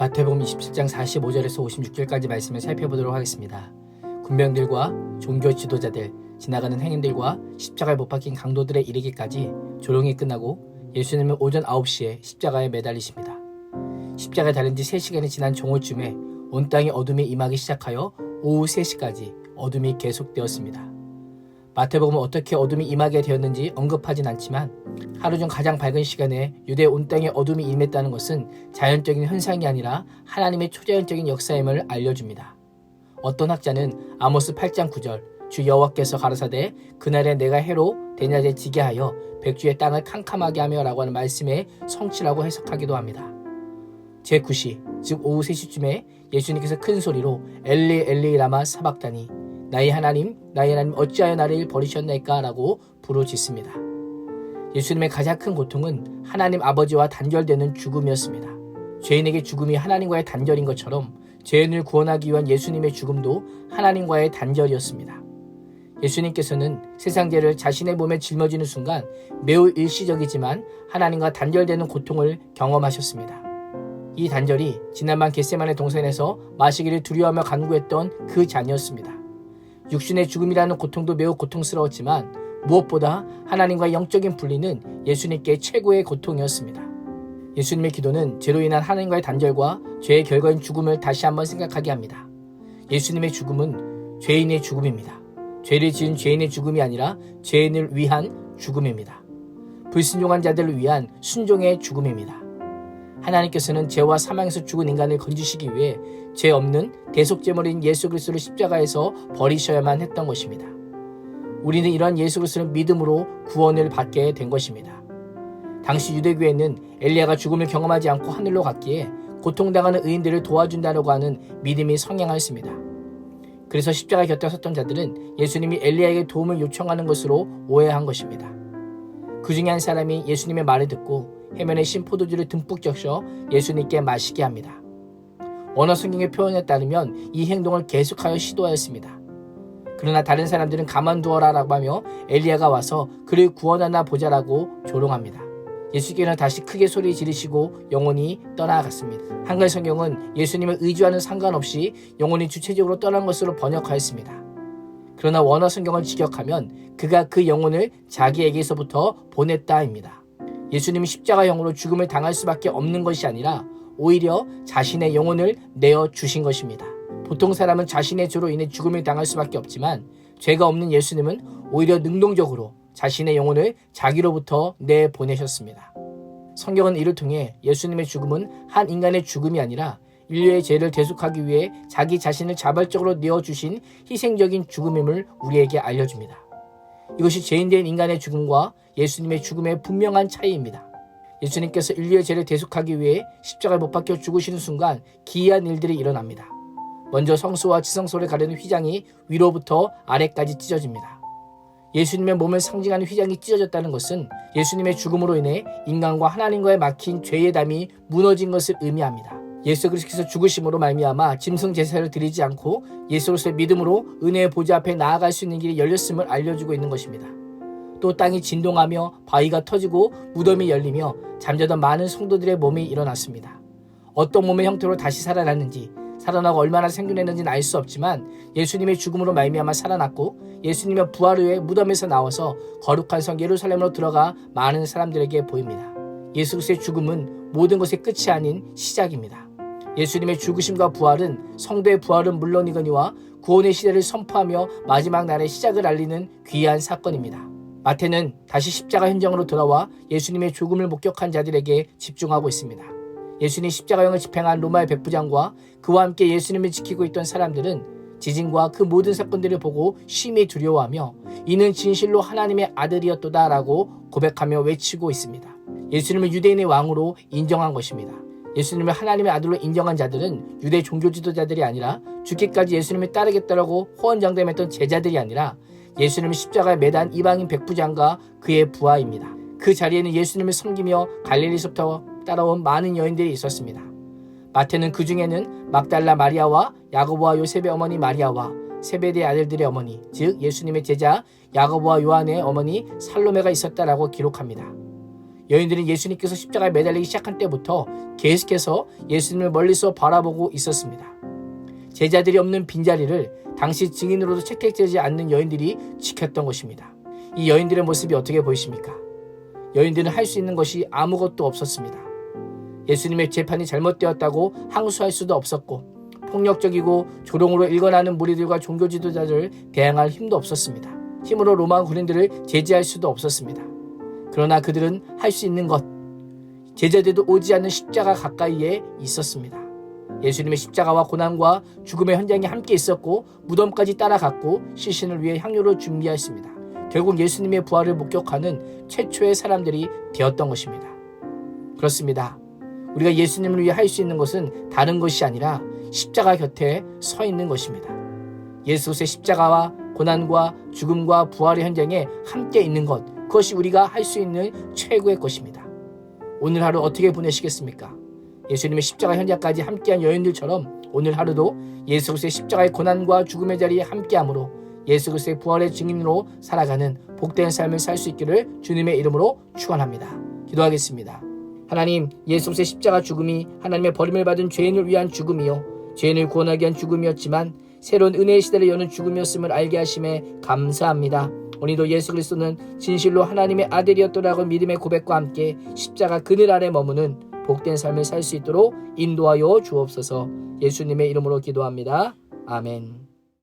마태복음 27장 45절에서 56절까지 말씀을 살펴보도록 하겠습니다. 군병들과 종교 지도자들, 지나가는 행인들과 십자가에 못 박힌 강도들에 이르기까지 조롱이 끝나고 예수님은 오전 9시에 십자가에 매달리십니다. 십자가에 달린 지 3시간이 지난 정오쯤에 온 땅에 어둠이 임하기 시작하여 오후 3시까지 어둠이 계속되었습니다. 마태복음은 어떻게 어둠이 임하게 되었는지 언급하진 않지만 하루 중 가장 밝은 시간에 유대 온 땅에 어둠이 임했다는 것은 자연적인 현상이 아니라 하나님의 초자연적인 역사임을 알려줍니다. 어떤 학자는 아모스 8장 9절 주 여호와께서 가라사대 그날에 내가 해로 대낮에 지게 하여 백주의 땅을 캄캄하게 하며 라고 하는 말씀의 성취라고 해석하기도 합니다. 제9시 즉 오후 3시쯤에 예수님께서 큰 소리로 엘리 엘리 라마 사박다니 나의 하나님 어찌하여 나를 버리셨나이까 라고 부르짖습니다. 예수님의 가장 큰 고통은 하나님 아버지와 단절되는 죽음이었습니다. 죄인에게 죽음이 하나님과의 단절인 것처럼 죄인을 구원하기 위한 예수님의 죽음도 하나님과의 단절이었습니다. 예수님께서는 세상 죄를 자신의 몸에 짊어지는 순간 매우 일시적이지만 하나님과 단절되는 고통을 경험하셨습니다. 이 단절이 지난밤 겟세마네 동산에서 마시기를 두려워하며 간구했던 그 잔이었습니다. 육신의 죽음이라는 고통도 매우 고통스러웠지만 무엇보다 하나님과 영적인 분리는 예수님께 최고의 고통이었습니다. 예수님의 기도는 죄로 인한 하나님과의 단절과 죄의 결과인 죽음을 다시 한번 생각하게 합니다. 예수님의 죽음은 죄인의 죽음입니다. 죄를 지은 죄인의 죽음이 아니라 죄인을 위한 죽음입니다. 불순종한 자들을 위한 순종의 죽음입니다. 하나님께서는 죄와 사망에서 죽은 인간을 건지시기 위해 죄 없는 대속제물인 예수 그리스도를 십자가에서 버리셔야만 했던 것입니다. 우리는 이러한 예수 그리스도를 믿음으로 구원을 받게 된 것입니다. 당시 유대교회는 엘리야가 죽음을 경험하지 않고 하늘로 갔기에 고통당하는 의인들을 도와준다고 하는 믿음이 성행하였습니다. 그래서 십자가 곁에 섰던 자들은 예수님이 엘리야에게 도움을 요청하는 것으로 오해한 것입니다. 그 중에 한 사람이 예수님의 말을 듣고 해면에 신 포도주를 듬뿍 적셔 예수님께 마시게 합니다. 원어 성경의 표현에 따르면 이 행동을 계속하여 시도하였습니다. 그러나 다른 사람들은 가만두어라 라고 하며 엘리야가 와서 그를 구원하나 보자라고 조롱합니다. 예수께서는 다시 크게 소리 지르시고 영혼이 떠나갔습니다. 한글 성경은 예수님을 의지와는 상관없이 영혼이 주체적으로 떠난 것으로 번역하였습니다. 그러나 원어 성경을 직역하면 그가 그 영혼을 자기에게서부터 보냈다입니다. 예수님이 십자가형으로 죽음을 당할 수밖에 없는 것이 아니라 오히려 자신의 영혼을 내어주신 것입니다. 보통 사람은 자신의 죄로 인해 죽음을 당할 수밖에 없지만 죄가 없는 예수님은 오히려 능동적으로 자신의 영혼을 자기로부터 내보내셨습니다. 성경은 이를 통해 예수님의 죽음은 한 인간의 죽음이 아니라 인류의 죄를 대속하기 위해 자기 자신을 자발적으로 내어주신 희생적인 죽음임을 우리에게 알려줍니다. 이것이 죄인된 인간의 죽음과 예수님의 죽음의 분명한 차이입니다. 예수님께서 인류의 죄를 대속하기 위해 십자가에 못 박혀 죽으시는 순간 기이한 일들이 일어납니다. 먼저 성소와 지성소를 가르는 휘장이 위로부터 아래까지 찢어집니다. 예수님의 몸을 상징하는 휘장이 찢어졌다는 것은 예수님의 죽음으로 인해 인간과 하나님과의 막힌 죄의 담이 무너진 것을 의미합니다. 예수 그리스도께서 죽으심으로 말미암아 짐승 제사를 드리지 않고 예수 그리스도의 믿음으로 은혜의 보좌 앞에 나아갈 수 있는 길이 열렸음을 알려주고 있는 것입니다. 또 땅이 진동하며 바위가 터지고 무덤이 열리며 잠자던 많은 성도들의 몸이 일어났습니다. 어떤 몸의 형태로 다시 살아났는지 살아나고 얼마나 생존했는지는 알 수 없지만 예수님의 죽음으로 말미암아 살아났고 예수님의 부활 후에 무덤에서 나와서 거룩한 성 예루살렘으로 들어가 많은 사람들에게 보입니다. 예수 그리스도의 죽음은 모든 것의 끝이 아닌 시작입니다. 예수님의 죽으심과 부활은 성도의 부활은 물론이거니와 구원의 시대를 선포하며 마지막 날의 시작을 알리는 귀한 사건입니다. 마태는 다시 십자가 현장으로 돌아와 예수님의 죽음을 목격한 자들에게 집중하고 있습니다. 예수님 십자가형을 집행한 로마의 백부장과 그와 함께 예수님을 지키고 있던 사람들은 지진과 그 모든 사건들을 보고 심히 두려워하며 이는 진실로 하나님의 아들이었도다 라고 고백하며 외치고 있습니다. 예수님을 유대인의 왕으로 인정한 것입니다. 예수님을 하나님의 아들로 인정한 자들은 유대 종교 지도자들이 아니라 죽기까지 예수님을 따르겠다라고 호언장담했던 제자들이 아니라 예수님을 십자가에 매단 이방인 백부장과 그의 부하입니다. 그 자리에는 예수님을 섬기며 갈릴리서부터 따라온 많은 여인들이 있었습니다. 마태는 그 중에는 막달라 마리아와 야고보와 요셉의 어머니 마리아와 세베대의 아들들의 어머니, 즉 예수님의 제자 야고보와 요한의 어머니 살로메가 있었다라고 기록합니다. 여인들은 예수님께서 십자가에 매달리기 시작한 때부터 계속해서 예수님을 멀리서 바라보고 있었습니다. 제자들이 없는 빈자리를 당시 증인으로도 채택되지 않는 여인들이 지켰던 것입니다. 이 여인들의 모습이 어떻게 보이십니까? 여인들은 할 수 있는 것이 아무것도 없었습니다. 예수님의 재판이 잘못되었다고 항소할 수도 없었고 폭력적이고 조롱으로 일관하는 무리들과 종교 지도자들을 대항할 힘도 없었습니다. 힘으로 로마 군인들을 제지할 수도 없었습니다. 그러나 그들은 할 수 있는 것, 제자들도 오지 않는 십자가 가까이에 있었습니다. 예수님의 십자가와 고난과 죽음의 현장에 함께 있었고 무덤까지 따라갔고 시신을 위해 향료를 준비했습니다. 결국 예수님의 부활을 목격하는 최초의 사람들이 되었던 것입니다. 그렇습니다. 우리가 예수님을 위해 할 수 있는 것은 다른 것이 아니라 십자가 곁에 서 있는 것입니다. 예수의 십자가와 고난과 죽음과 부활의 현장에 함께 있는 것, 그것이 우리가 할 수 있는 최고의 것입니다. 오늘 하루 어떻게 보내시겠습니까? 예수님의 십자가 현장까지 함께한 여인들처럼 오늘 하루도 예수 그리스도의 십자가의 고난과 죽음의 자리에 함께함으로 예수 그리스도의 부활의 증인으로 살아가는 복된 삶을 살 수 있기를 주님의 이름으로 축원합니다. 기도하겠습니다. 하나님, 예수 그리스도의 십자가 죽음이 하나님의 버림을 받은 죄인을 위한 죽음이요 죄인을 구원하기 위한 죽음이었지만 새로운 은혜의 시대를 여는 죽음이었음을 알게 하심에 감사합니다. 오늘도 예수 그리스도는 진실로 하나님의 아들이었더라고 믿음의 고백과 함께 십자가 그늘 아래 머무는 복된 삶을 살 수 있도록 인도하여 주옵소서. 예수님의 이름으로 기도합니다. 아멘.